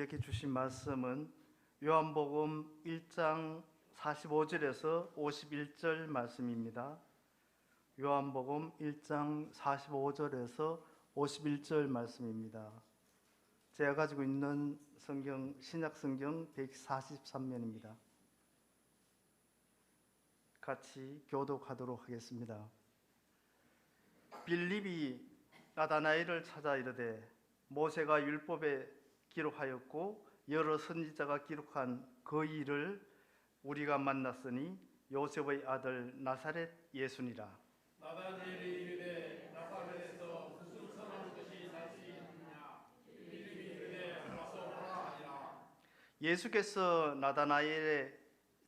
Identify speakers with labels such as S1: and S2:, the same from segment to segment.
S1: 우리에게 주신 말씀은 요한복음 1장 45절에서 51절 말씀입니다. 요한복음 1장 45절에서 51절 말씀입니다. 제가 가지고 있는 성경, 신약성경 143면입니다. 같이 교독하도록 하겠습니다. 빌립이 나다나엘을 찾아 이르되 모세가 율법에 기록하였고 여러 선지자가 기록한 그 일을 우리가 만났으니 요셉의 아들 나사렛 예수니라.
S2: 나다나엘이 이르되 나사렛에서 무슨 선한 것이 날 수 있느냐. 빌립이 이르되 와서 보라 하니라.
S1: 예수께서 나다나엘의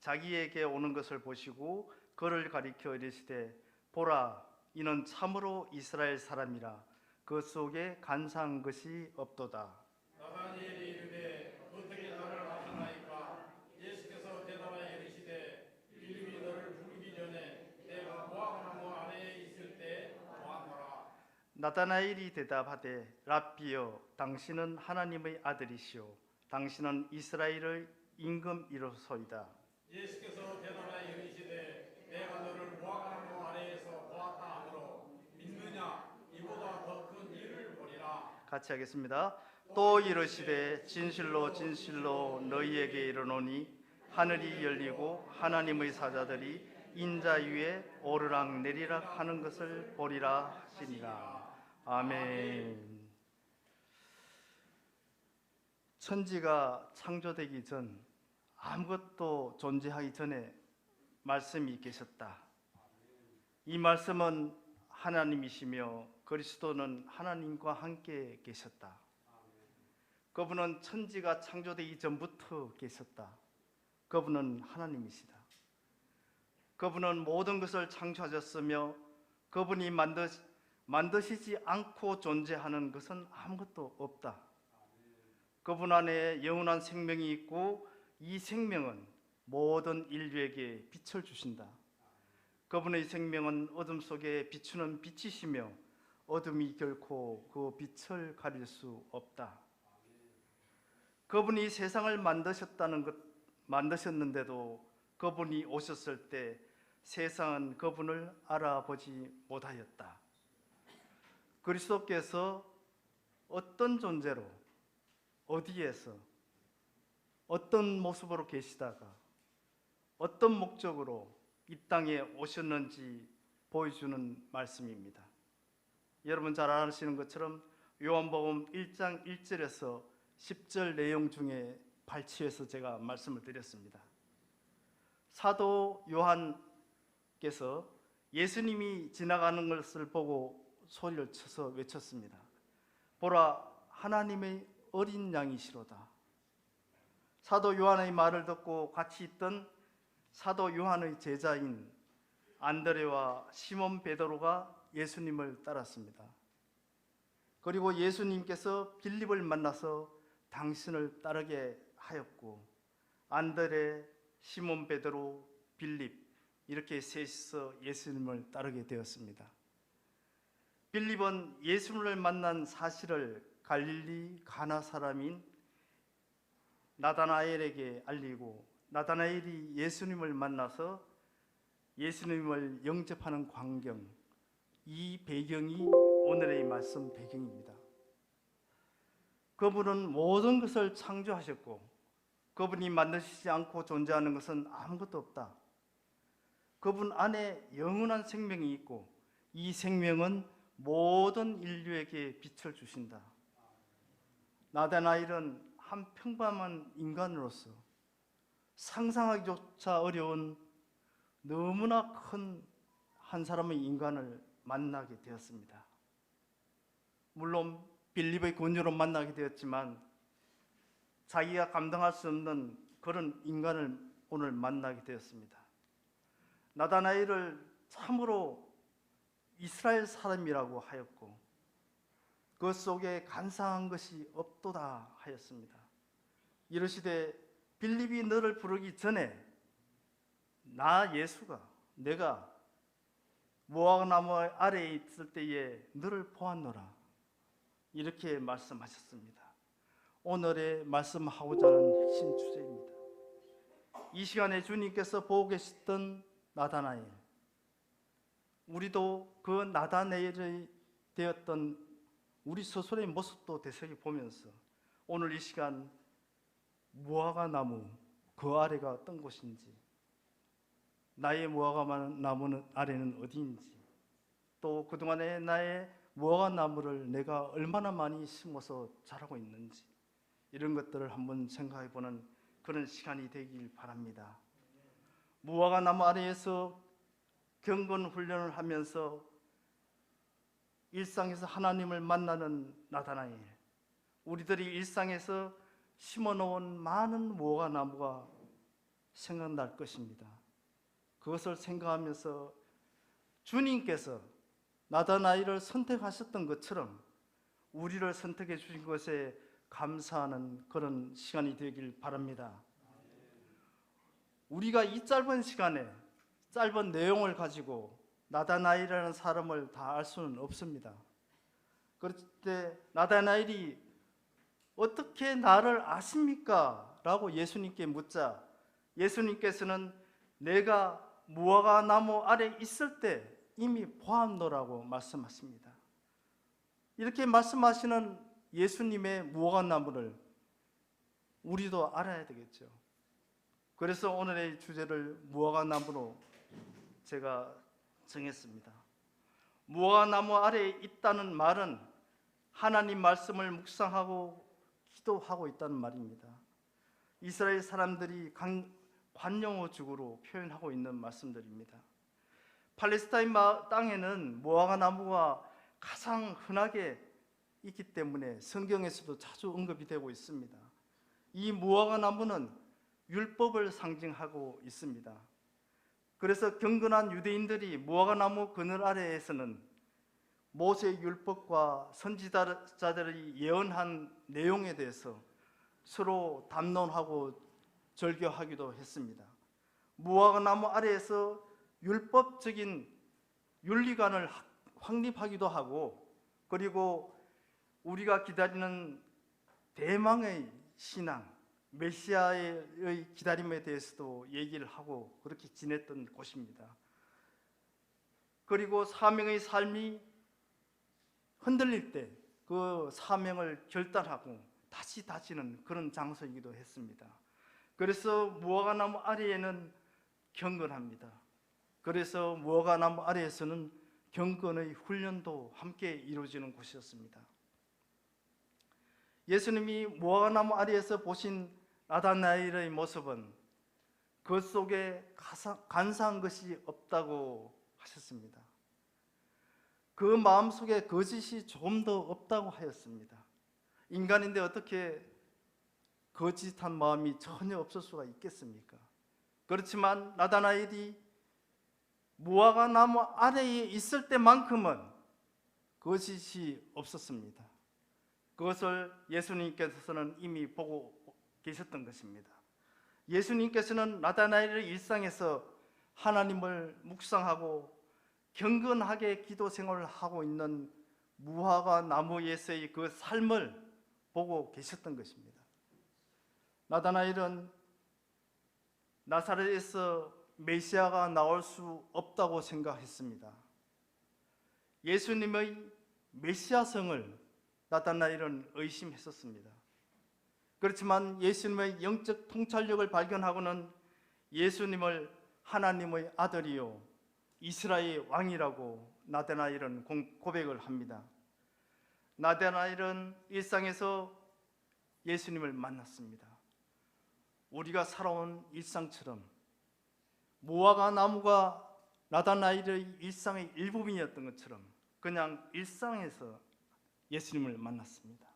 S1: 자기에게 오는 것을 보시고 그를 가리켜 이르시되 보라, 이는 참으로 이스라엘 사람이라. 그 속에 간사한 것이 없도다.
S2: 나다나엘이 이르되 어떻게 나를 아시나이까. 예수께서 대답하여 이르시되 빌립이 너를 부르기 전에 내가 모압나무 아래에 있을 때 보았노라.
S1: 나다나엘이 대답하되 랍비여, 당신은 하나님의 아들이시오. 당신은 이스라엘의 임금이로소이다.
S2: 예수께서 대답하여 이르시되 내가 너를 모압나무 아래에서 보았다 하므로 믿느냐. 이보다 더 큰 일을 보리라.
S1: 같이 하겠습니다. 또 이르시되 진실로 진실로 너희에게 이르노니 하늘이 열리고 하나님의 사자들이 인자 위에 오르락 내리락 하는 것을 보리라 하시니라. 아멘. 천지가 창조되기 전, 아무것도 존재하기 전에 말씀이 계셨다. 이 말씀은 하나님이시며 그리스도는 하나님과 함께 계셨다. 그분은 천지가 창조되기 전부터 계셨다. 그분은 하나님이시다. 그분은 모든 것을 창조하셨으며 그분이 만드시지 않고 존재하는 것은 아무것도 없다. 그분 안에 영원한 생명이 있고 이 생명은 모든 인류에게 빛을 주신다. 그분의 생명은 어둠 속에 비추는 빛이시며 어둠이 결코 그 빛을 가릴 수 없다. 그분이 세상을 만드셨는데도 그분이 오셨을 때 세상은 그분을 알아보지 못하였다. 그리스도께서 어떤 존재로, 어디에서, 어떤 모습으로 계시다가 어떤 목적으로 이 땅에 오셨는지 보여주는 말씀입니다. 여러분 잘 아시는 것처럼 요한복음 1장 1절에서 10절 내용 중에 발췌해서 제가 말씀을 드렸습니다. 사도 요한께서 예수님이 지나가는 것을 보고 소리를 쳐서 외쳤습니다. 보라, 하나님의 어린 양이시로다. 사도 요한의 말을 듣고 같이 있던 사도 요한의 제자인 안드레와 시몬 베드로가 예수님을 따랐습니다. 그리고 예수님께서 빌립을 만나서 당신을 따르게 하였고 안드레, 시몬 베드로, 빌립 이렇게 셋이서 예수님을 따르게 되었습니다. 빌립은 예수님을 만난 사실을 갈릴리 가나 사람인 나다나엘에게 알리고 나다나엘이 예수님을 만나서 예수님을 영접하는 광경, 이 배경이 오늘의 말씀 배경입니다. 그분은 모든 것을 창조하셨고 그분이 만드시지 않고 존재하는 것은 아무것도 없다. 그분 안에 영원한 생명이 있고 이 생명은 모든 인류에게 빛을 주신다. 나다나엘은 한 평범한 인간으로서 상상하기조차 어려운 너무나 큰 한 사람의 인간을 만나게 되었습니다. 물론 빌립의 권유로 만나게 되었지만 자기가 감당할 수 없는 그런 인간을 오늘 만나게 되었습니다. 나다나엘을 참으로 이스라엘 사람이라고 하였고 그 속에 간사한 것이 없도다 하였습니다. 이르시되 빌립이 너를 부르기 전에 나 예수가 내가 무화과나무 아래에 있을 때에 너를 보았노라 이렇게 말씀하셨습니다. 오늘의 말씀하고자 하는 핵심 주제입니다. 이 시간에 주님께서 보고 계셨던 나다나엘, 우리도 그 나다나엘이 되었던 우리 스스로의 모습도 되새겨보면서 오늘 이 시간 무화과 나무 그 아래가 어떤 곳인지, 나의 무화과 나무 아래는 어디인지, 또 그동안에 나의 무화과 나무를 내가 얼마나 많이 심어서 자라고 있는지, 이런 것들을 한번 생각해보는 그런 시간이 되길 바랍니다. 무화과 나무 아래에서 경건 훈련을 하면서 일상에서 하나님을 만나는 나다나엘, 우리들이 일상에서 심어놓은 많은 무화과 나무가 생각날 것입니다. 그것을 생각하면서 주님께서 나다나엘을 선택하셨던 것처럼 우리를 선택해 주신 것에 감사하는 그런 시간이 되길 바랍니다. 우리가 이 짧은 시간에 짧은 내용을 가지고 나다나엘이라는 사람을 다 알 수는 없습니다. 그럴 때 나다나엘이 어떻게 나를 아십니까? 라고 예수님께 묻자 예수님께서는 내가 무화과 나무 아래 있을 때 이미 보았노라고 말씀하십니다. 이렇게 말씀하시는 예수님의 무화과 나무를 우리도 알아야 되겠죠. 그래서 오늘의 주제를 무화과 나무로 제가 정했습니다. 무화과 나무 아래에 있다는 말은 하나님 말씀을 묵상하고 기도하고 있다는 말입니다. 이스라엘 사람들이 관용어죽으로 표현하고 있는 말씀들입니다. 팔레스타인 땅에는 무화과 나무가 가장 흔하게 있기 때문에 성경에서도 자주 언급이 되고 있습니다. 이 무화과 나무는 율법을 상징하고 있습니다. 그래서 경건한 유대인들이 무화과 나무 그늘 아래에서는 모세 율법과 선지자들이 예언한 내용에 대해서 서로 담론하고 절교하기도 했습니다. 무화과 나무 아래에서 율법적인 윤리관을 확립하기도 하고, 그리고 우리가 기다리는 대망의 신앙, 메시아의 기다림에 대해서도 얘기를 하고 그렇게 지냈던 곳입니다. 그리고 사명의 삶이 흔들릴 때 그 사명을 결단하고 다시 다지는 그런 장소이기도 했습니다. 그래서 무화과 나무 아래에는 경건합니다. 그래서 무화과 나무 아래에서는 경건의 훈련도 함께 이루어지는 곳이었습니다. 예수님이 무화과 나무 아래에서 보신 나다나엘의 모습은 그 속에 간사한 것이 없다고 하셨습니다. 그 마음속에 거짓이 좀 더 없다고 하였습니다. 인간인데 어떻게 거짓한 마음이 전혀 없을 수가 있겠습니까? 그렇지만 나다나엘이 무화과 나무 아래에 있을 때만큼은 거짓이 없었습니다. 그것을 예수님께서는 이미 보고 계셨던 것입니다. 예수님께서는 나다나엘의 일상에서 하나님을 묵상하고 경건하게 기도 생활을 하고 있는 무화과 나무에서의 그 삶을 보고 계셨던 것입니다. 나다나엘은 나사렛에서 메시아가 나올 수 없다고 생각했습니다. 예수님의 메시아성을 나다나엘은 의심했었습니다. 그렇지만 예수님의 영적 통찰력을 발견하고는 예수님을 하나님의 아들이요 이스라엘의 왕이라고 나다나엘은 고백을 합니다. 나다나엘은 일상에서 예수님을 만났습니다. 우리가 살아온 일상처럼 무화과 나무가 나다나엘의 일상의 일부분이었던 것처럼 그냥 일상에서 예수님을 만났습니다.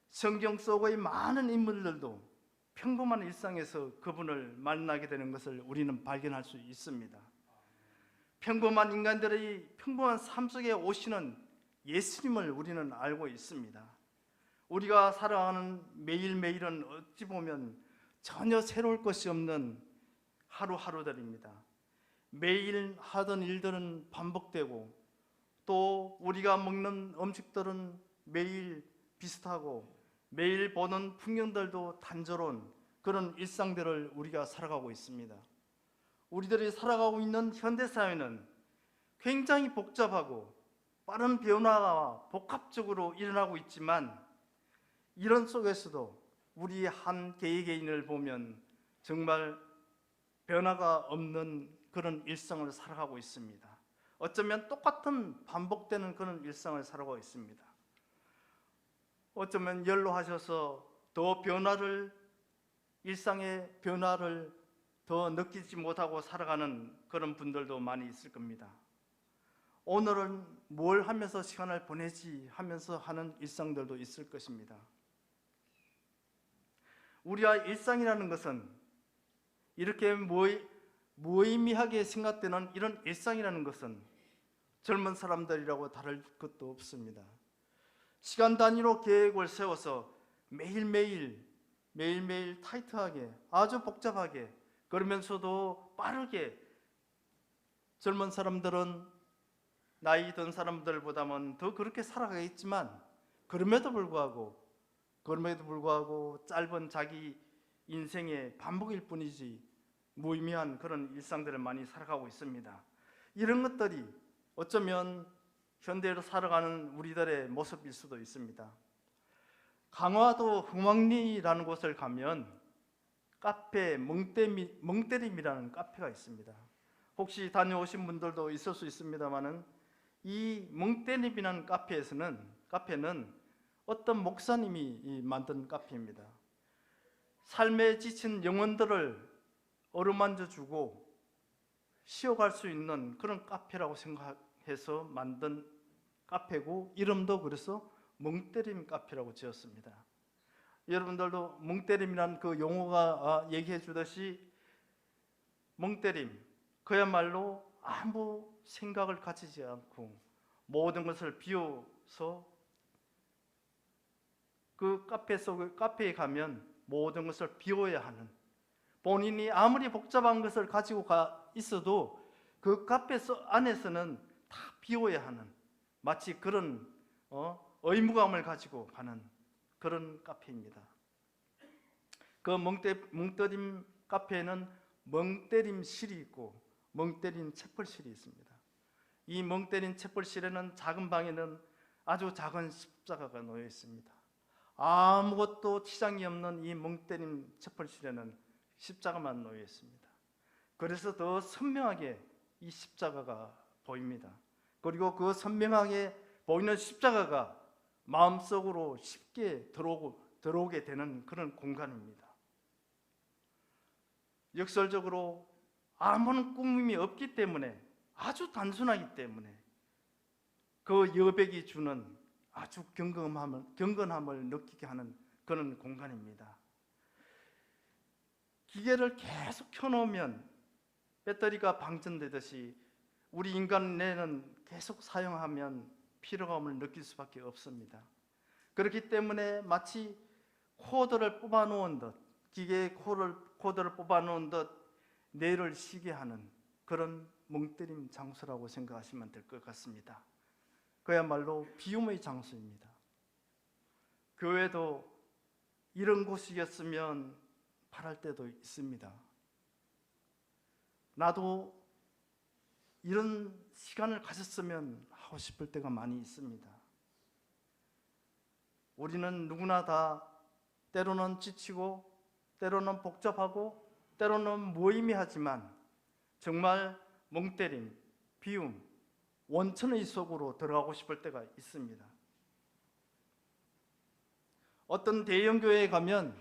S1: 성경 속의 많은 인물들도 평범한 일상에서 그분을 만나게 되는 것을 우리는 발견할 수 있습니다. 평범한 인간들의 평범한 삶 속에 오시는 예수님을 우리는 알고 있습니다. 우리가 살아가는 매일매일은 어찌 보면 전혀 새로울 것이 없는 하루하루들입니다. 매일 하던 일들은 반복되고 또 우리가 먹는 음식들은 매일 비슷하고 매일 보는 풍경들도 단조로운 그런 일상들을 우리가 살아가고 있습니다. 우리들이 살아가고 있는 현대사회는 굉장히 복잡하고 빠른 변화가 복합적으로 일어나고 있지만, 이런 속에서도 우리 한 개개인을 보면 정말 변화가 없는 그런 일상을 살아가고 있습니다. 어쩌면 똑같은 반복되는 그런 일상을 살아가고 있습니다. 어쩌면 연로하셔서 더 일상의 변화를 더 느끼지 못하고 살아가는 그런 분들도 많이 있을 겁니다. 오늘은 뭘 하면서 시간을 보내지 하면서 하는 일상들도 있을 것입니다. 우리가 일상이라는 것은 이렇게 무의미하게 생각되는 이런 일상이라는 것은 젊은 사람들이라고 다를 것도 없습니다. 시간 단위로 계획을 세워서 매일매일 타이트하게, 아주 복잡하게, 그러면서도 빠르게, 젊은 사람들은 나이 든 사람들보다는 더 그렇게 살아가겠지만, 그럼에도 불구하고 짧은 자기 인생의 반복일 뿐이지 무의미한 그런 일상들을 많이 살아가고 있습니다. 이런 것들이 어쩌면 현대로 살아가는 우리들의 모습일 수도 있습니다. 강화도 흥왕리라는 곳을 가면 카페 멍때림이라는 카페가 있습니다. 혹시 다녀오신 분들도 있을 수 있습니다만은, 이 멍때림이라는 카페는 어떤 목사님이 만든 카페입니다. 삶에 지친 영혼들을 어루만져주고 쉬어갈 수 있는 그런 카페라고 생각해서 만든 카페고, 이름도 그래서 멍때림 카페라고 지었습니다. 여러분들도 멍때림이라는 그 용어가 얘기해 주듯이, 멍때림, 그야말로 아무 생각을 가지지 않고 모든 것을 비워서 그 카페에 가면 모든 것을 비워야 하는, 본인이 아무리 복잡한 것을 가지고 있어도 그 카페 안에서는 다 비워야 하는, 마치 그런 의무감을 가지고 가는 그런 카페입니다. 그 멍때림 카페에는 멍때림실이 있고 멍때림 채플실이 있습니다. 이 멍때림 채플실에는 작은 방에는 아주 작은 십자가가 놓여 있습니다. 아무것도 치장이 없는 이 멍때림 채플실에는 십자가만 놓여 있습니다. 그래서 더 선명하게 이 십자가가 보입니다. 그리고 그 선명하게 보이는 십자가가 마음속으로 쉽게 들어오게 되는 그런 공간입니다. 역설적으로 아무런 꾸밈이 없기 때문에, 아주 단순하기 때문에 그 여백이 주는 아주 경건함을 느끼게 하는 그런 공간입니다. 기계를 계속 켜놓으면 배터리가 방전되듯이 우리 인간 뇌는 계속 사용하면 피로감을 느낄 수밖에 없습니다. 그렇기 때문에 마치 코드를 뽑아놓은 듯, 기계의 코드를 뽑아놓은 듯 뇌를 쉬게 하는 그런 멍때림 장소라고 생각하시면 될 것 같습니다. 그야말로 비움의 장소입니다. 교회도 이런 곳이었으면 바랄 때도 있습니다. 나도 이런 시간을 가졌으면 하고 싶을 때가 많이 있습니다. 우리는 누구나 다 때로는 지치고, 때로는 복잡하고, 때로는 무의미하지만 정말 멍때림, 비움, 원천의 속으로 들어가고 싶을 때가 있습니다. 어떤 대형 교회에 가면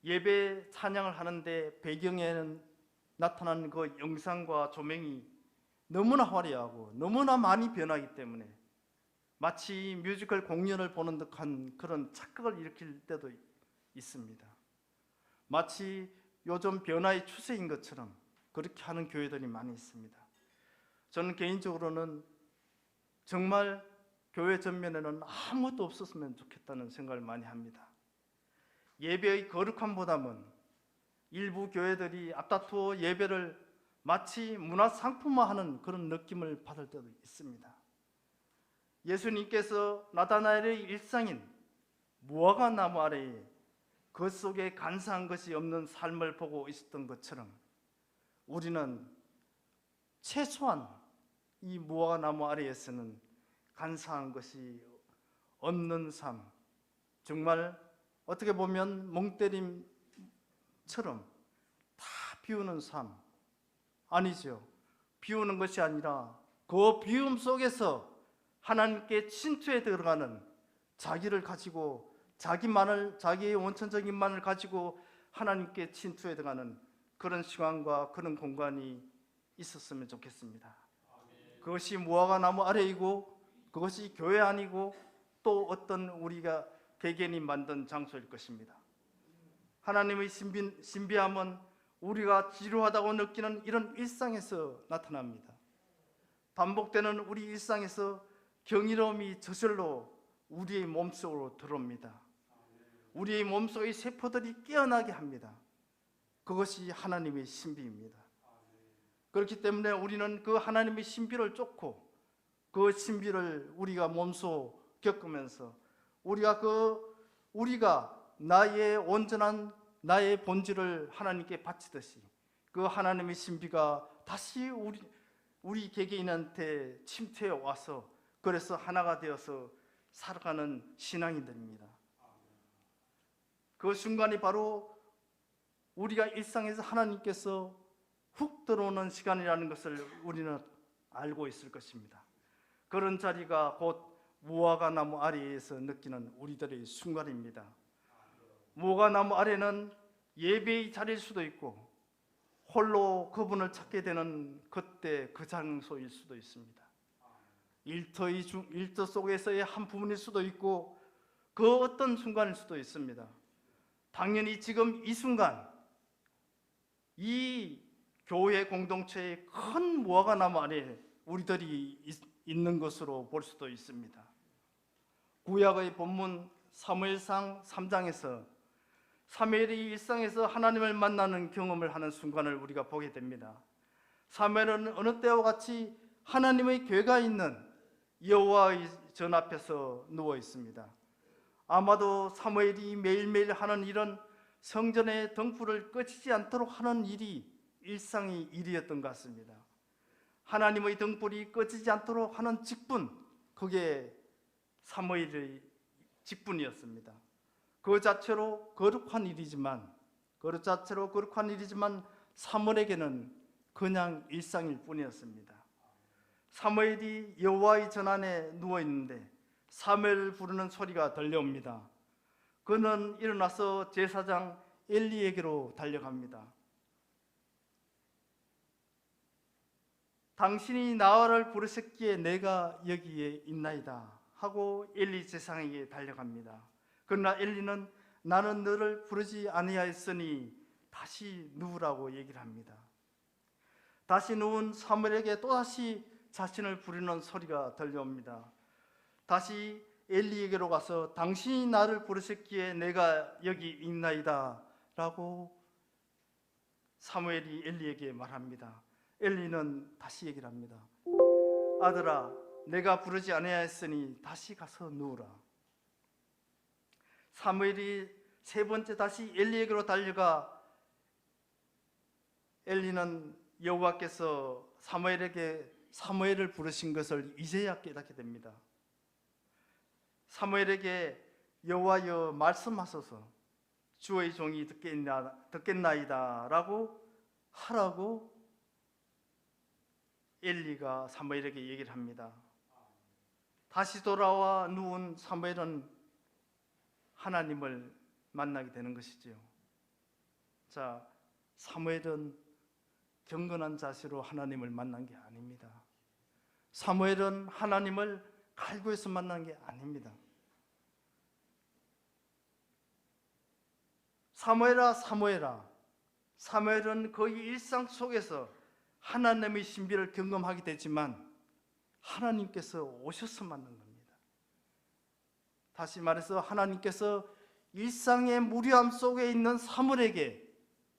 S1: 예배 찬양을 하는데 배경에는 나타나는 그 영상과 조명이 너무나 화려하고 너무나 많이 변하기 때문에 마치 뮤지컬 공연을 보는 듯한 그런 착각을 일으킬 때도 있습니다. 마치 요즘 변화의 추세인 것처럼 그렇게 하는 교회들이 많이 있습니다. 저는 개인적으로는 정말 교회 전면에는 아무것도 없었으면 좋겠다는 생각을 많이 합니다. 예배의 거룩함보다는 일부 교회들이 앞다투어 예배를 마치 문화상품화하는 그런 느낌을 받을 때도 있습니다. 예수님께서 나다나엘의 일상인 무화과 나무 아래에 그 속에 간사한 것이 없는 삶을 보고 있었던 것처럼 우리는 최소한 이 무화과 나무 아래에서는 간사한 것이 없는 삶, 정말 어떻게 보면 멍때림처럼 다 비우는 삶 아니죠. 비우는 것이 아니라 그 비움 속에서 하나님께 친투에 들어가는, 자기를 가지고 자기의 원천적인 만을 가지고 하나님께 친투에 들어가는 그런 시간과 그런 공간이 있었으면 좋겠습니다. 그것이 무화과 나무 아래이고 그것이 교회 아니고 또 어떤 우리가 개개인이 만든 장소일 것입니다. 하나님의 신비함은 우리가 지루하다고 느끼는 이런 일상에서 나타납니다. 반복되는 우리 일상에서 경이로움이 저절로 우리의 몸속으로 들어옵니다. 우리의 몸속의 세포들이 깨어나게 합니다. 그것이 하나님의 신비입니다. 그렇기 때문에 우리는 그 하나님의 신비를 쫓고 그 신비를 우리가 몸소 겪으면서 우리가 나의 온전한 나의 본질을 하나님께 바치듯이 그 하나님의 신비가 다시 우리 개개인한테 침투해 와서 그래서 하나가 되어서 살아가는 신앙이 됩니다. 그 순간이 바로 우리가 일상에서 하나님께서 훅 들어오는 시간이라는 것을 우리는 알고 있을 것입니다. 그런 자리가 곧 무화과 나무 아래에서 느끼는 우리들의 순간입니다. 무화과 나무 아래는 예배의 자리일 수도 있고 홀로 그분을 찾게 되는 그때 그 장소일 수도 있습니다. 일터 속에서의 한 부분일 수도 있고 그 어떤 순간일 수도 있습니다. 당연히 지금 이 순간 이 교회 공동체의 큰 무화과 나무 아래 우리들이 있는 것으로 볼 수도 있습니다. 구약의 본문 사무엘상 3장에서 사무엘이 일상에서 하나님을 만나는 경험을 하는 순간을 우리가 보게 됩니다. 사무엘은 어느 때와 같이 하나님의 궤가 있는 여호와의 전 앞에서 누워 있습니다. 아마도 사무엘이 매일매일 하는 일은 성전의 등불을 꺼지지 않도록 하는 일이 일상의 일이었던 것 같습니다. 하나님의 등불이 꺼지지 않도록 하는 직분, 그게 사무엘의 직분이었습니다. 그 자체로 거룩한 일이지만 사무엘에게는 그냥 일상일 뿐이었습니다. 사무엘이 여호와의 전안에 누워 있는데 사무엘을 부르는 소리가 들려옵니다. 그는 일어나서 제사장 엘리에게로 달려갑니다. 당신이 나를 부르셨기에 내가 여기에 있나이다 하고 엘리 제사장에게 달려갑니다. 그러나 엘리는 나는 너를 부르지 아니하였으니 다시 누우라고 얘기를 합니다. 다시 누운 사무엘에게 또다시 자신을 부르는 소리가 들려옵니다. 다시 엘리에게로 가서 당신이 나를 부르셨기에 내가 여기 있나이다 라고 사무엘이 엘리에게 말합니다. 엘리는 다시 얘기를 합니다. 아들아, 내가 부르지 아니하였으니 다시 가서 누우라. 사무엘이 세 번째 다시 엘리에게로 달려가 엘리는 여호와께서 사무엘을 부르신 것을 이제야 깨닫게 됩니다. 사무엘에게 여호와여 말씀하소서 주의 종이 듣겠나이다 라고 하라고 엘리가 사무엘에게 얘기를 합니다. 다시 돌아와 누운 사무엘은 하나님을 만나게 되는 것이지요. 자, 사무엘은 경건한 자세로 하나님을 만난 게 아닙니다. 사무엘은 하나님을 갈구해서 만난 게 아닙니다. 사무엘아, 사무엘은 그의 일상 속에서 하나님의 신비를 경험하게 되지만 하나님께서 오셔서 만난 겁니다. 다시 말해서 하나님께서 일상의 무료함 속에 있는 사무엘에게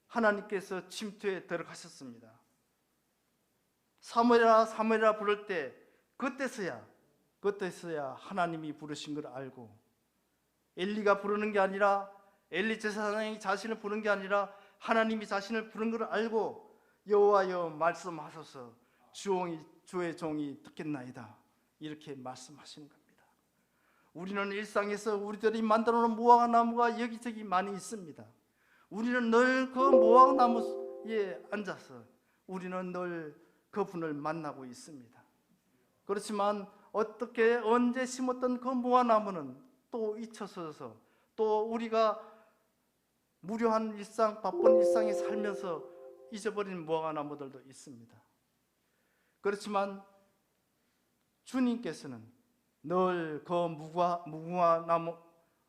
S1: 하나님께서 침투에 들어가셨습니다. 사무엘아 부를 때 그때서야 하나님이 부르신 걸 알고 엘리가 부르는 게 아니라, 엘리 제사장이 자신을 부른 게 아니라 하나님이 자신을 부른 것을 알고 여호와여 말씀하소서 주의 종이 듣겠나이다, 이렇게 말씀하시는 겁니다. 우리는 일상에서 우리들이 만들어 놓은 무화과 나무가 여기저기 많이 있습니다. 우리는 늘 그 무화과 나무에 앉아서 우리는 늘 그분을 만나고 있습니다. 그렇지만 어떻게 언제 심었던 그 무화과 나무는 또 잊혀져서 또 우리가 무료한 일상, 바쁜 일상에 살면서 잊어버린 무화과 나무들도 있습니다. 그렇지만 주님께서는 늘 그 무궁화 나무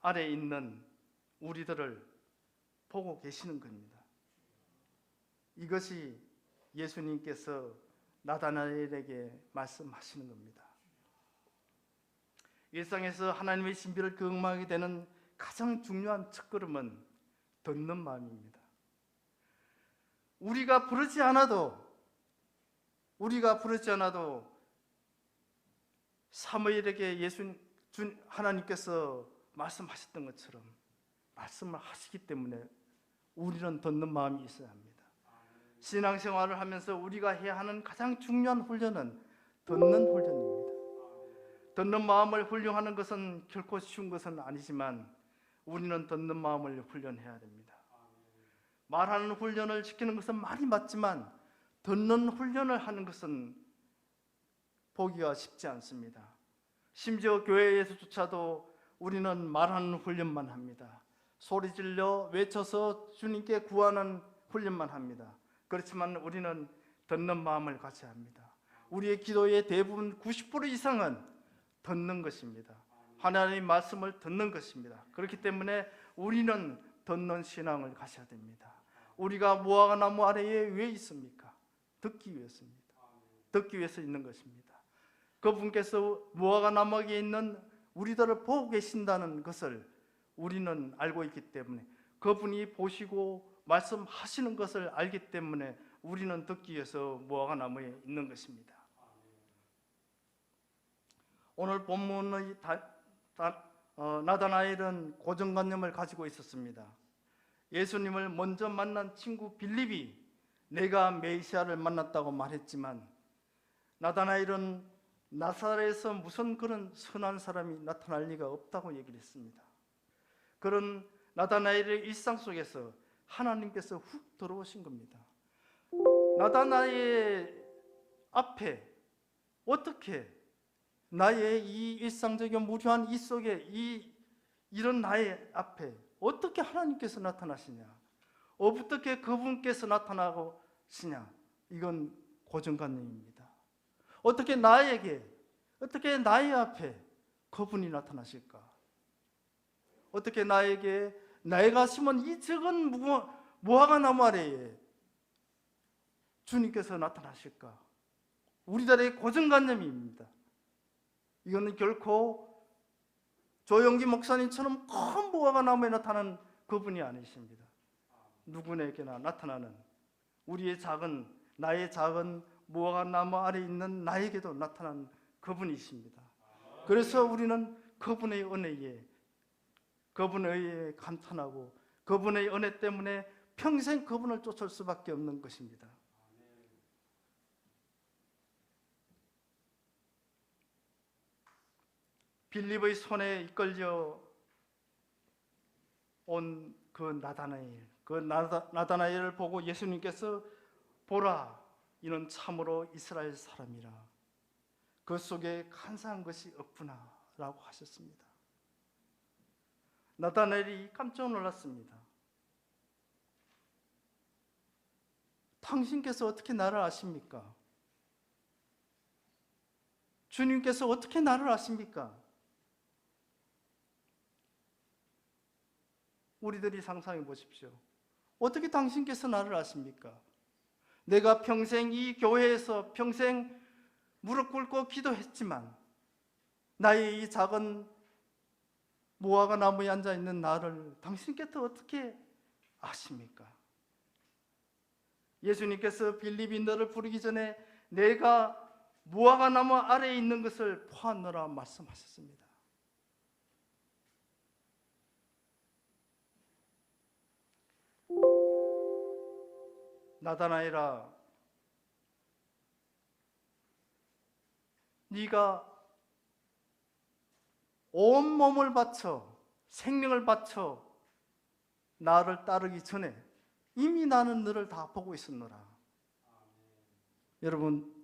S1: 아래에 있는 우리들을 보고 계시는 겁니다. 이것이 예수님께서 나다나엘에게 말씀하시는 겁니다. 일상에서 하나님의 신비를 경험하게 되는 가장 중요한 첫걸음은 듣는 마음입니다. 우리가 부르지 않아도 사무엘에게 하나님께서 말씀하셨던 것처럼 말씀을 하시기 때문에 우리는 듣는 마음이 있어야 합니다. 신앙생활을 하면서 우리가 해야 하는 가장 중요한 훈련은 듣는 훈련입니다. 듣는 마음을 훈련하는 것은 결코 쉬운 것은 아니지만 우리는 듣는 마음을 훈련해야 됩니다. 말하는 훈련을 시키는 것은 말이 맞지만 듣는 훈련을 하는 것은 보기가 쉽지 않습니다. 심지어 교회에서조차도 우리는 말하는 훈련만 합니다. 소리 질러 외쳐서 주님께 구하는 훈련만 합니다. 그렇지만 우리는 듣는 마음을 가져야 합니다. 우리의 기도의 대부분 90% 이상은 듣는 것입니다. 하나님의 말씀을 듣는 것입니다. 그렇기 때문에 우리는 듣는 신앙을 가져야 됩니다. 우리가 무화과 나무 아래에 왜 있습니까? 듣기 위해서입니다. 듣기 위해서 있는 것입니다. 그분께서 무화과 나무에 있는 우리들을 보고 계신다는 것을 우리는 알고 있기 때문에, 그분이 보시고 말씀하시는 것을 알기 때문에 우리는 듣기 위해서 무화과 나무에 있는 것입니다. 오늘 본문의 나다나엘은 고정관념을 가지고 있었습니다. 예수님을 먼저 만난 친구 빌립이 내가 메시아를 만났다고 말했지만 나다나엘은 나사렛에서 무슨 그런 선한 사람이 나타날 리가 없다고 얘기를 했습니다. 그런 나다나엘의 일상 속에서 하나님께서 훅 들어오신 겁니다. 나다나엘 앞에 어떻게 나의 이 일상적인 무료한 이 속에 이런 나의 앞에 어떻게 하나님께서 나타나시냐, 어떻게 그분께서 나타나시냐, 이건 고정관념입니다. 어떻게 나의 앞에 그분이 나타나실까? 어떻게 나에게 내가 심은 이 적은 무화과 나무 아래에 주님께서 나타나실까? 우리들의 고정관념입니다. 이거는 결코 조영기 목사님처럼 큰 무화과 나무에 나타나는 그분이 아니십니다. 누구에게나 나타나는 나의 작은 무화과 나무 아래 있는 나에게도 나타난 그분이십니다. 그래서 우리는 그분의 은혜에 감탄하고 그분의 은혜 때문에 평생 그분을 쫓을 수밖에 없는 것입니다. 빌립의 손에 이끌려 온 그 나다나엘을 보고 예수님께서 보라, 이는 참으로 이스라엘 사람이라, 그 속에 간사한 것이 없구나 라고 하셨습니다. 나다나엘이 깜짝 놀랐습니다. 당신께서 어떻게 나를 아십니까? 주님께서 어떻게 나를 아십니까? 우리들이 상상해 보십시오. 어떻게 당신께서 나를 아십니까? 내가 평생 이 교회에서 평생 무릎 꿇고 기도했지만 나의 이 작은 무화과 나무에 앉아 있는 나를 당신께서 어떻게 아십니까? 예수님께서 빌립이 너를 부르기 전에 내가 무화과 나무 아래에 있는 것을 보았노라 말씀하셨습니다. 나다나엘아, 네가 온몸을 바쳐 생명을 바쳐 나를 따르기 전에 이미 나는 너를 다 보고 있었노라. 여러분,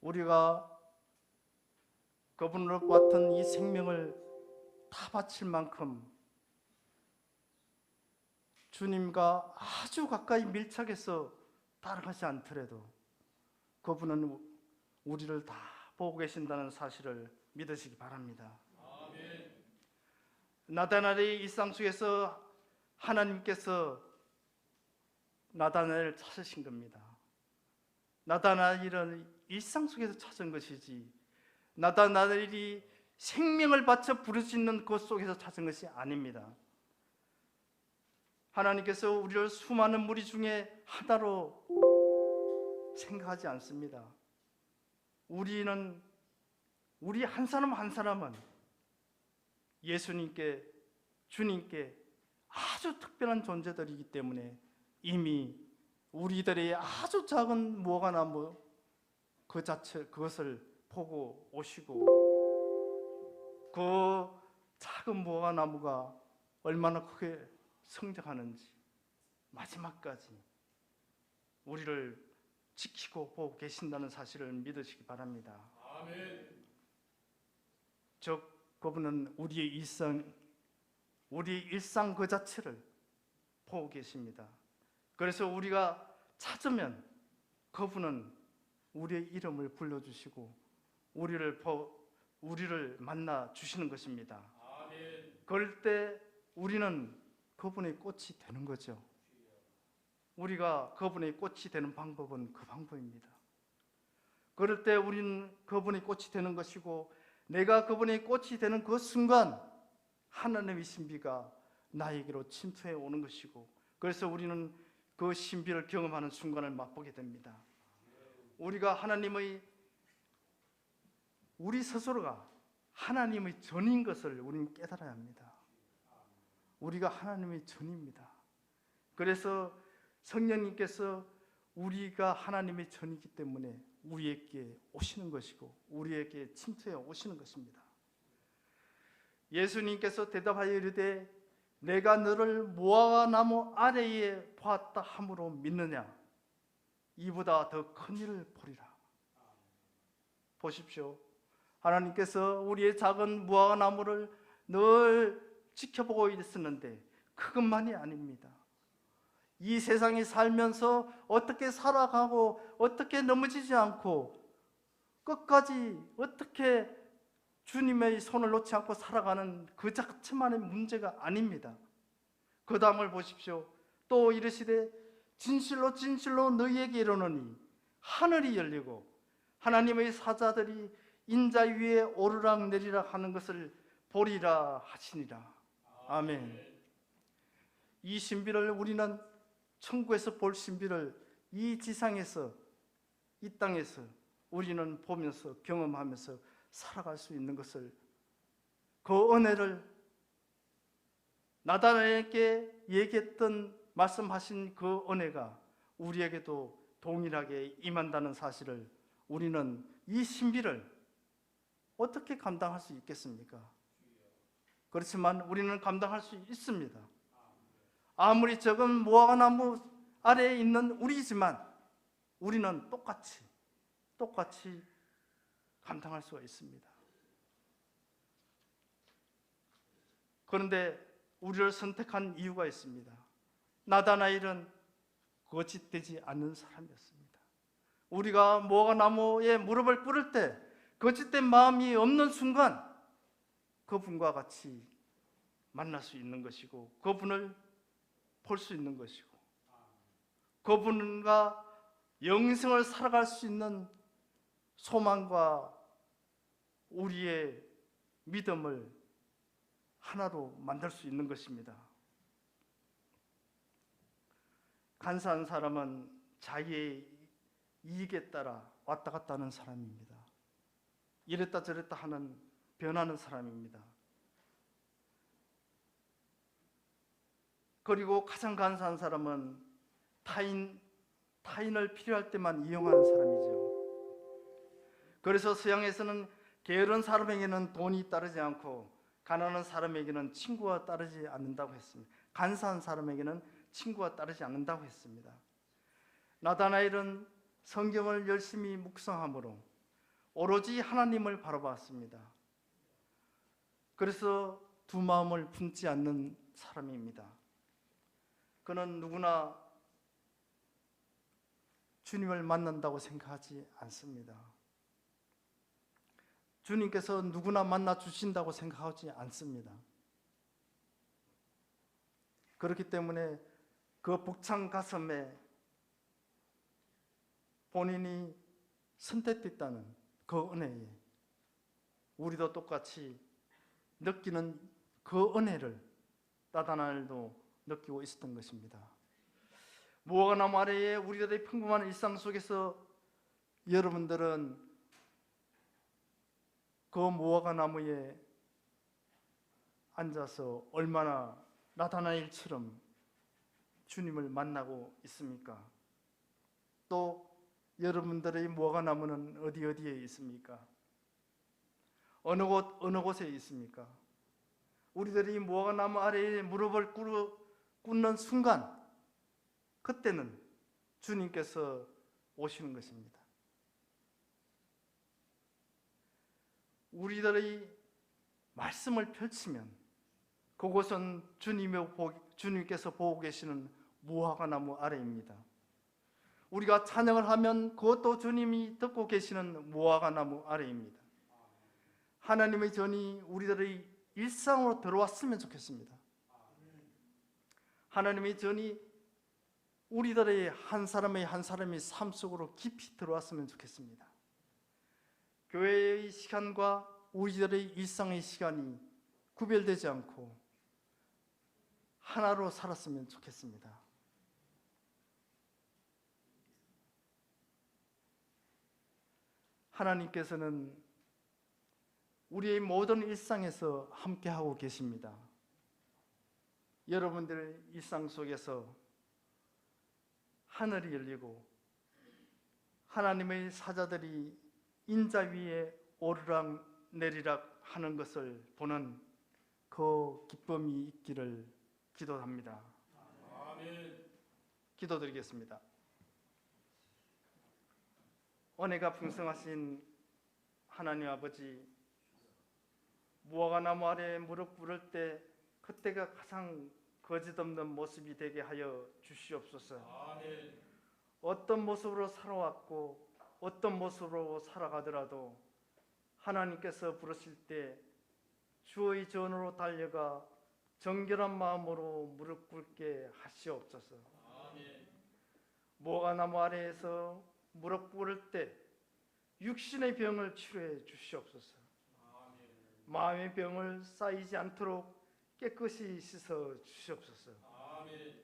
S1: 우리가 그분으로 같은 이 생명을 다 바칠 만큼 주님과 아주 가까이 밀착해서 따라가지 않더라도 그분은 우리를 다 보고 계신다는 사실을 믿으시기 바랍니다.
S2: 아멘.
S1: 나다나엘의 일상 속에서 하나님께서 나다나엘을 찾으신 겁니다. 나다나엘은 일상 속에서 찾은 것이지 나다나엘이 생명을 바쳐 부르짖는 것 속에서 찾은 것이 아닙니다. 하나님께서 우리를 수많은 무리 중에 하나로 생각하지 않습니다. 우리 한 사람 한 사람은 예수님께, 주님께 아주 특별한 존재들이기 때문에 이미 우리들의 아주 작은 무화과나무 그것을 보고 오시고 그 작은 무화과나무가 얼마나 크게 성장하는지 마지막까지 우리를 지키고 보고 계신다는 사실을 믿으시기 바랍니다.
S2: 아멘.
S1: 즉 그분은 우리의 일상 그 자체를 보고 계십니다. 그래서 우리가 찾으면 그분은 우리의 이름을 불러주시고 우리를 만나 주시는 것입니다.
S2: 아멘.
S1: 그럴 때 우리는 그분의 꽃이 되는 거죠. 우리가 그분의 꽃이 되는 방법은 그 방법입니다. 그럴 때 우리는 그분의 꽃이 되는 것이고 내가 그분의 꽃이 되는 그 순간 하나님의 신비가 나에게로 침투해 오는 것이고 그래서 우리는 그 신비를 경험하는 순간을 맛보게 됩니다. 우리 스스로가 하나님의 전인 것을 우리는 깨달아야 합니다. 우리가 하나님의 전입니다. 그래서 성령님께서 우리가 하나님의 전이기 때문에 우리에게 오시는 것이고 우리에게 침투해 오시는 것입니다. 예수님께서 대답하여 이르되 내가 너를 무화과나무 아래에 보았다 함으로 믿느냐? 이보다 더 큰 일을 보리라. 보십시오. 하나님께서 우리의 작은 무화과나무를 늘 지켜보고 있었는데 그것만이 아닙니다. 이 세상에 살면서 어떻게 살아가고 어떻게 넘어지지 않고 끝까지 어떻게 주님의 손을 놓지 않고 살아가는 그 자체만의 문제가 아닙니다. 그 다음을 보십시오. 또 이르시되 진실로 진실로 너희에게 이르노니 하늘이 열리고 하나님의 사자들이 인자 위에 오르락 내리락 하는 것을 보리라 하시니라. 아멘. 이 신비를 우리는 천국에서 볼 신비를 이 지상에서 이 땅에서 우리는 보면서 경험하면서 살아갈 수 있는 것을 그 은혜를 나다나엘에게 얘기했던 말씀하신 그 은혜가 우리에게도 동일하게 임한다는 사실을 우리는 이 신비를 어떻게 감당할 수 있겠습니까? 그렇지만 우리는 감당할 수 있습니다. 아무리 적은 무화과나무 아래에 있는 우리지만 우리는 똑같이 감당할 수가 있습니다. 그런데 우리를 선택한 이유가 있습니다. 나다나엘은 거짓되지 않는 사람이었습니다. 우리가 무화과나무에 무릎을 꿇을 때 거짓된 마음이 없는 순간 그분과 같이 만날 수 있는 것이고 그분을 볼 수 있는 것이고 그분과 영생을 살아갈 수 있는 소망과 우리의 믿음을 하나로 만들 수 있는 것입니다. 간사한 사람은 자기의 이익에 따라 왔다 갔다 하는 사람입니다. 이랬다 저랬다 하는 변하는 사람입니다. 그리고 가장 간사한 사람은 타인을 필요할 때만 이용하는 사람이죠. 그래서 서양에서는 게으른 사람에게는 돈이 따르지 않고 가난한 사람에게는 친구가 따르지 않는다고 했습니다. 간사한 사람에게는 친구가 따르지 않는다고 했습니다. 나다나엘은 성경을 열심히 묵상함으로 오로지 하나님을 바라봤습니다. 그래서 두 마음을 품지 않는 사람입니다. 그는 누구나 주님을 만난다고 생각하지 않습니다. 주님께서 누구나 만나 주신다고 생각하지 않습니다. 그렇기 때문에 그 벅찬 가슴에 본인이 선택됐다는 그 은혜에 우리도 똑같이 느끼는 그 은혜를 나다나엘도 느끼고 있었던 것입니다. 무화과나무 아래에 우리들의 평범한 일상 속에서 여러분들은 그 무화과나무에 앉아서 얼마나 나다나엘처럼 주님을 만나고 있습니까? 또 여러분들의 무화과나무는 어디에 있습니까? 어느 곳에 있습니까? 우리들이 무화과나무 아래에 무릎을 꿇는 순간, 그때는 주님께서 오시는 것입니다. 우리들의 말씀을 펼치면 그곳은 주님께서 보고 계시는 무화과나무 아래입니다. 우리가 찬양을 하면 그것도 주님이 듣고 계시는 무화과나무 아래입니다. 하나님의 전이 우리들의 일상으로 들어왔으면 좋겠습니다. 하나님의 전이 우리들의 한 사람의 삶 속으로 깊이 들어왔으면 좋겠습니다. 교회의 시간과 우리들의 일상의 시간이 구별되지 않고 하나로 살았으면 좋겠습니다. 하나님께서는 우리의 모든 일상에서 함께하고 계십니다. 여러분들의 일상 속에서 하늘이 열리고 하나님의 사자들이 인자 위에 오르락 내리락 하는 것을 보는 그 기쁨이 있기를 기도합니다.
S2: 아멘.
S1: 기도드리겠습니다. 은혜가 풍성하신 하나님 아버지, 무화과나무 아래 무릎 꿇을 때 그때가 가장 거짓없는 모습이 되게 하여 주시옵소서.
S2: 아멘.
S1: 어떤 모습으로 살아왔고 어떤 모습으로 살아가더라도 하나님께서 부르실 때 주의 전으로 달려가 정결한 마음으로 무릎 꿇게 하시옵소서.
S2: 아멘.
S1: 무화과나무 아래에서 무릎 꿇을 때 육신의 병을 치료해 주시옵소서.
S2: 아멘.
S1: 마음의 병을 쌓이지 않도록 깨끗이 씻어 주시옵소서.
S2: 아멘.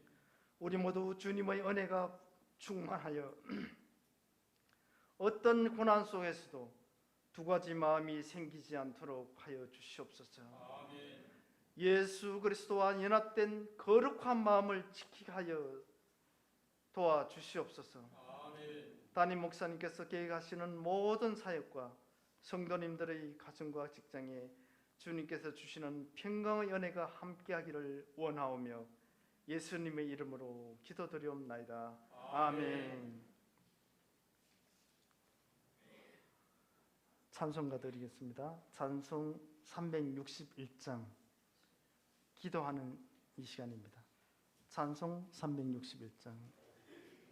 S1: 우리 모두 주님의 은혜가 충만하여 어떤 고난 속에서도 두 가지 마음이 생기지 않도록 하여 주시옵소서.
S2: 아멘.
S1: 예수 그리스도와 연합된 거룩한 마음을 지키게 하여 도와주시옵소서.
S2: 아멘.
S1: 담임 목사님께서 계획하시는 모든 사역과 성도님들의 가정과 직장에 주님께서 주시는 평강의 은혜가 함께하기를 원하오며 예수님의 이름으로 기도드리옵나이다. 아멘. 찬송가 드리겠습니다. 찬송 361장 기도하는 이 시간입니다. 찬송 361장.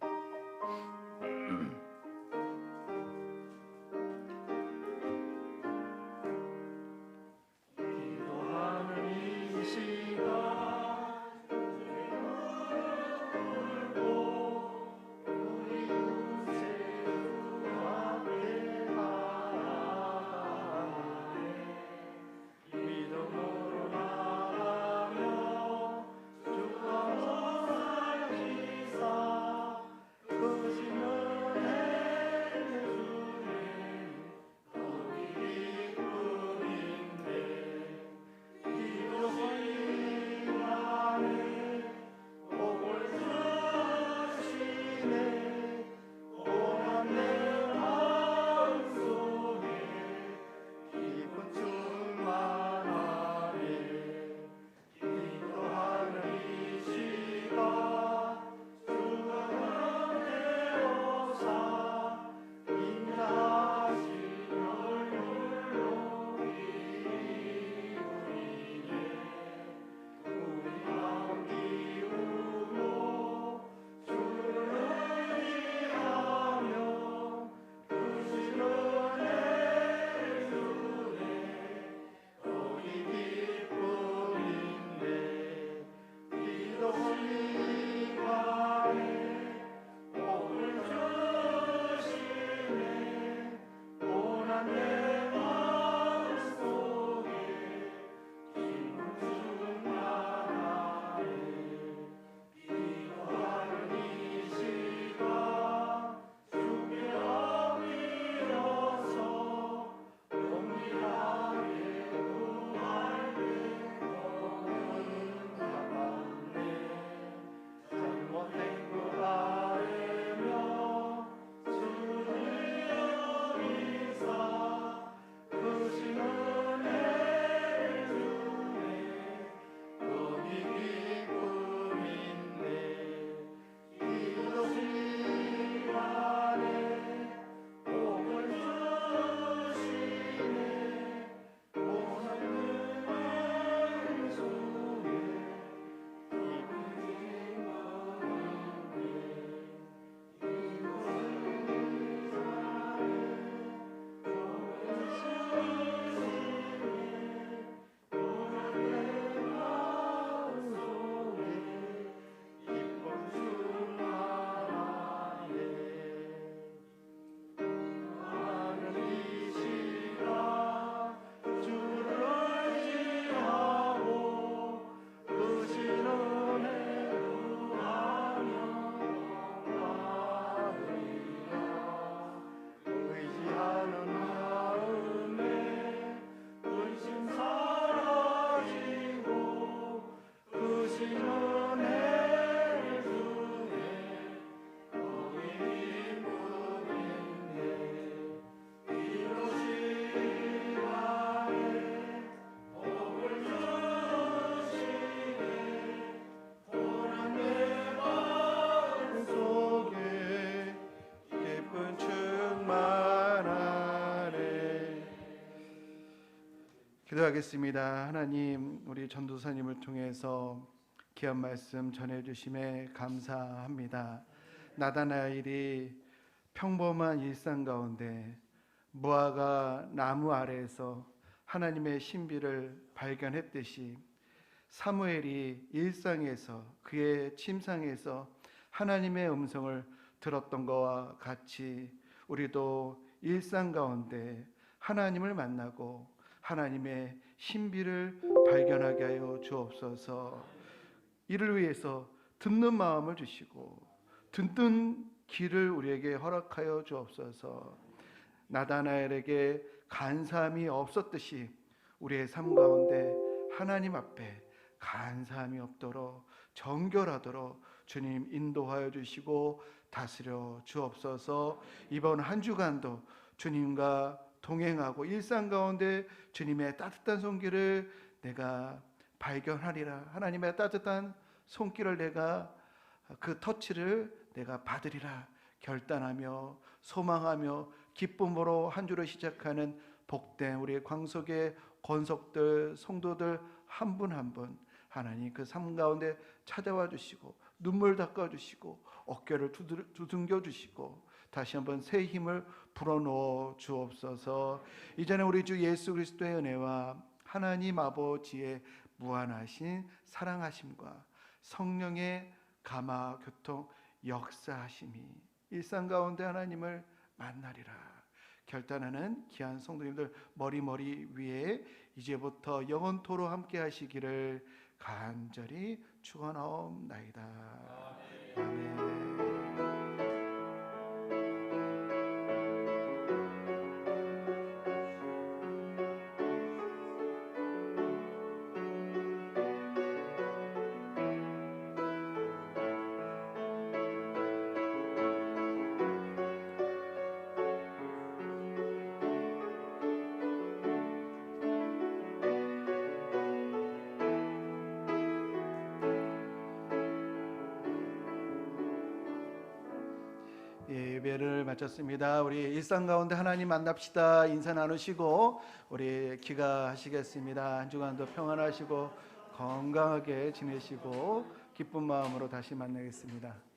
S1: 그
S3: 속에 기쁜 충만하네. 기도하겠습니다. 하나님, 우리 전도사님을 통해서 귀한 말씀 전해주심에 감사합니다. 나다나엘이 평범한 일상 가운데 무화과 나무 아래에서 하나님의 신비를 발견했듯이 사무엘이 일상에서 그의 침상에서 하나님의 음성을 들었던 것과 같이 우리도 일상 가운데 하나님을 만나고 하나님의 신비를 발견하게 하여 주옵소서. 이를 위해서 듣는 마음을 주시고 듣는 길을 우리에게 허락하여 주옵소서. 나다나엘에게 간사함이 없었듯이 우리의 삶 가운데 하나님 앞에 간사함이 없도록 정결하도록 주님 인도하여 주시고 다스려 주옵소서. 이번 한 주간도 주님과 동행하고 일상 가운데 주님의 따뜻한 손길을 내가 발견하리라. 하나님의 따뜻한 손길을 내가 그 터치를 내가 받으리라 결단하며 소망하며 기쁨으로 한 주를 시작하는 복된 우리의 광석의 권속들 성도들 한 분 한 분 하나님 그 삶 가운데 찾아와 주시고 눈물 닦아 주시고 어깨를 두둥겨 주시고 다시 한번 새 힘을 불어넣어 주옵소서. 이제는 우리 주 예수 그리스도의 은혜와 하나님 아버지의 무한하신 사랑하심과 성령의 감화 교통 역사하심이 일상 가운데 하나님을 만나리라 결단하는 귀한 성도님들 머리 위에 이제부터 영원토록 함께 하시기를 간절히 축원하옵나이다. 아멘. 예배를 마쳤습니다. 우리 일상 가운데 하나님 만납시다. 인사 나누시고 우리 기가하시겠습니다. 한 주간도 평안하시고 건강하게 지내시고 기쁜 마음으로 다시 만나겠습니다.